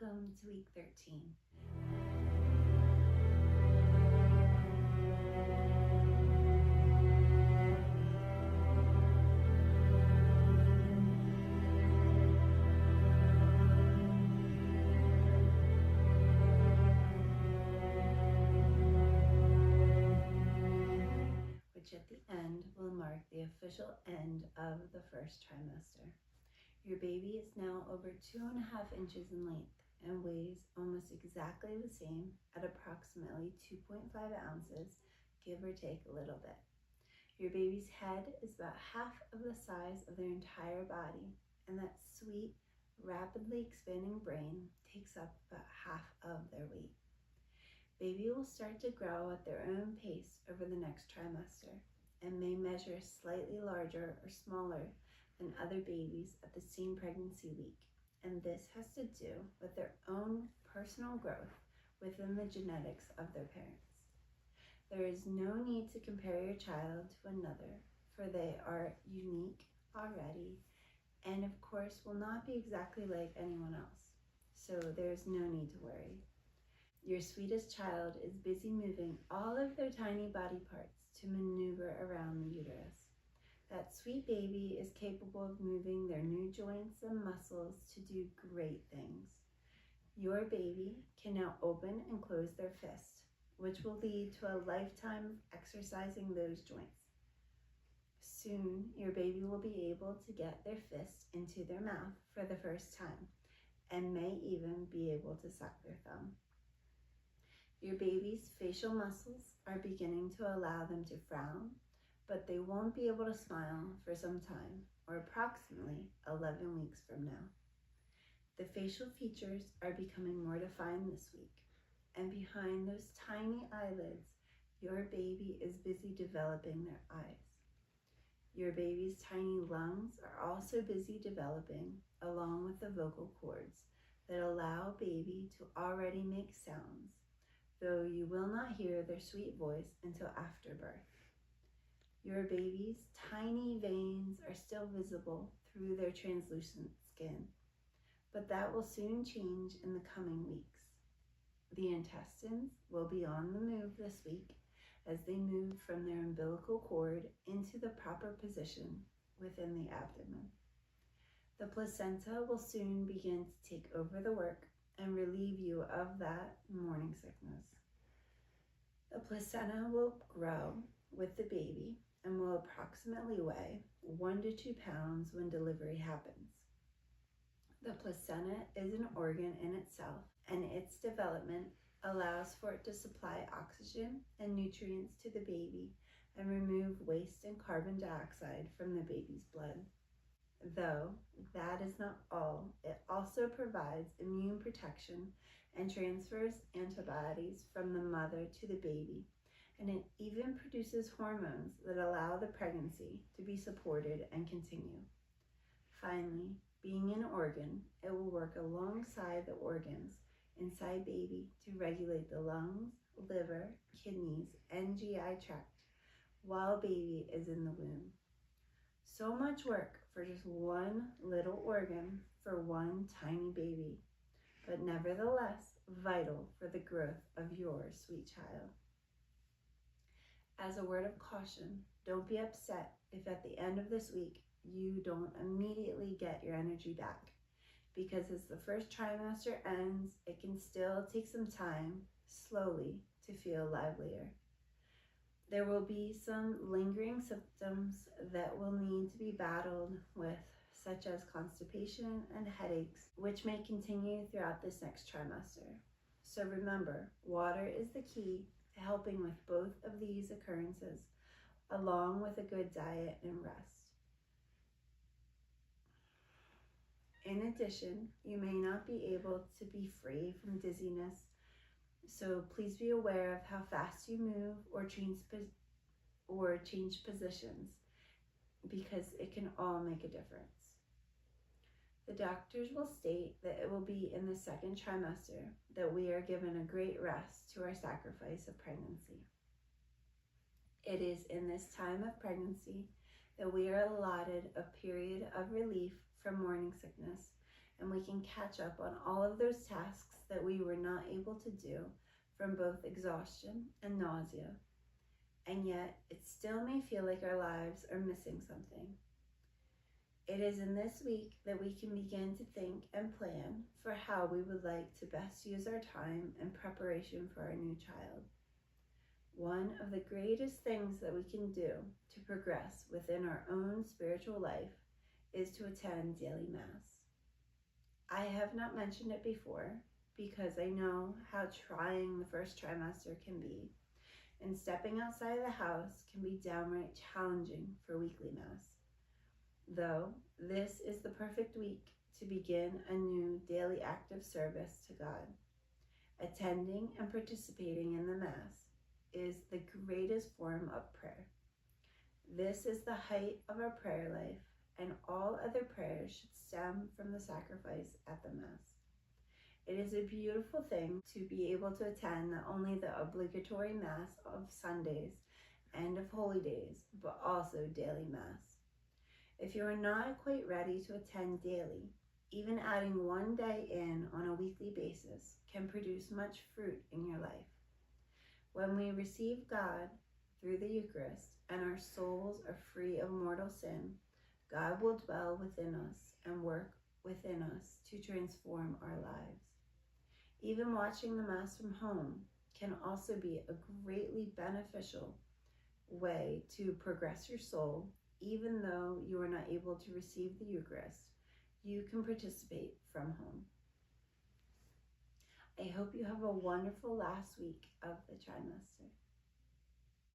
Welcome to week 13. Which at the end will mark the official end of the first trimester. Your baby is now over 2.5 inches in length and weighs almost exactly the same at approximately 2.5 ounces, give or take a little bit. Your baby's head is about half of the size of their entire body, and that sweet, rapidly expanding brain takes up about half of their weight. Baby will start to grow at their own pace over the next trimester and may measure slightly larger or smaller than other babies at the same pregnancy week, and this has to do with their own personal growth within the genetics of their parents. There is no need to compare your child to another, for they are unique already, and of course will not be exactly like anyone else, so there's no need to worry. Your sweetest child is busy moving all of their tiny body parts to maneuver around the uterus. That sweet baby is capable of moving their new joints and muscles to do great things. Your baby can now open and close their fist, which will lead to a lifetime of exercising those joints. Soon, your baby will be able to get their fist into their mouth for the first time and may even be able to suck their thumb. Your baby's facial muscles are beginning to allow them to frown, but they won't be able to smile for some time, or approximately 11 weeks from now. The facial features are becoming more defined this week, and behind those tiny eyelids, your baby is busy developing their eyes. Your baby's tiny lungs are also busy developing, along with the vocal cords that allow baby to already make sounds, though you will not hear their sweet voice until after birth. Your baby's tiny veins are still visible through their translucent skin, but that will soon change in the coming weeks. The intestines will be on the move this week as they move from their umbilical cord into the proper position within the abdomen. The placenta will soon begin to take over the work and relieve you of that morning sickness. The placenta will grow with the baby and will approximately weigh 1 to 2 pounds when delivery happens. The placenta is an organ in itself, and its development allows for it to supply oxygen and nutrients to the baby and remove waste and carbon dioxide from the baby's blood. Though that is not all, it also provides immune protection and transfers antibodies from the mother to the baby, and it even produces hormones that allow the pregnancy to be supported and continue. Finally, being an organ, it will work alongside the organs inside baby to regulate the lungs, liver, kidneys, and GI tract while baby is in the womb. So much work for just one little organ for one tiny baby, but nevertheless vital for the growth of your sweet child. As a word of caution, don't be upset if at the end of this week you don't immediately get your energy back, because as the first trimester ends, it can still take some time, slowly, to feel livelier. There will be some lingering symptoms that will need to be battled with, such as constipation and headaches, which may continue throughout this next trimester. So remember, water is the key to helping with both of these occurrences, along with a good diet and rest. In addition, you may not be able to be free from dizziness, so please be aware of how fast you move or change positions, because it can all make a difference. The doctors will state that it will be in the second trimester that we are given a great rest to our sacrifice of pregnancy. It is in this time of pregnancy that we are allotted a period of relief from morning sickness and we can catch up on all of those tasks that we were not able to do from both exhaustion and nausea. And yet, it still may feel like our lives are missing something. It is in this week that we can begin to think and plan for how we would like to best use our time in preparation for our new child. One of the greatest things that we can do to progress within our own spiritual life is to attend daily Mass. I have not mentioned it before because I know how trying the first trimester can be, and stepping outside of the house can be downright challenging for weekly Mass. Though this is the perfect week to begin a new daily act of service to God. Attending and participating in the Mass is the greatest form of prayer. This is the height of our prayer life, and all other prayers should stem from the sacrifice at the Mass. It is a beautiful thing to be able to attend not only the obligatory Mass of Sundays and of holy days, but also daily Mass. If you are not quite ready to attend daily, even adding one day in on a weekly basis can produce much fruit in your life. When we receive God through the Eucharist and our souls are free of mortal sin, God will dwell within us and work within us to transform our lives. Even watching the Mass from home can also be a greatly beneficial way to progress your soul. Even though you are not able to receive the Eucharist, you can participate from home. I hope you have a wonderful last week of the trimester.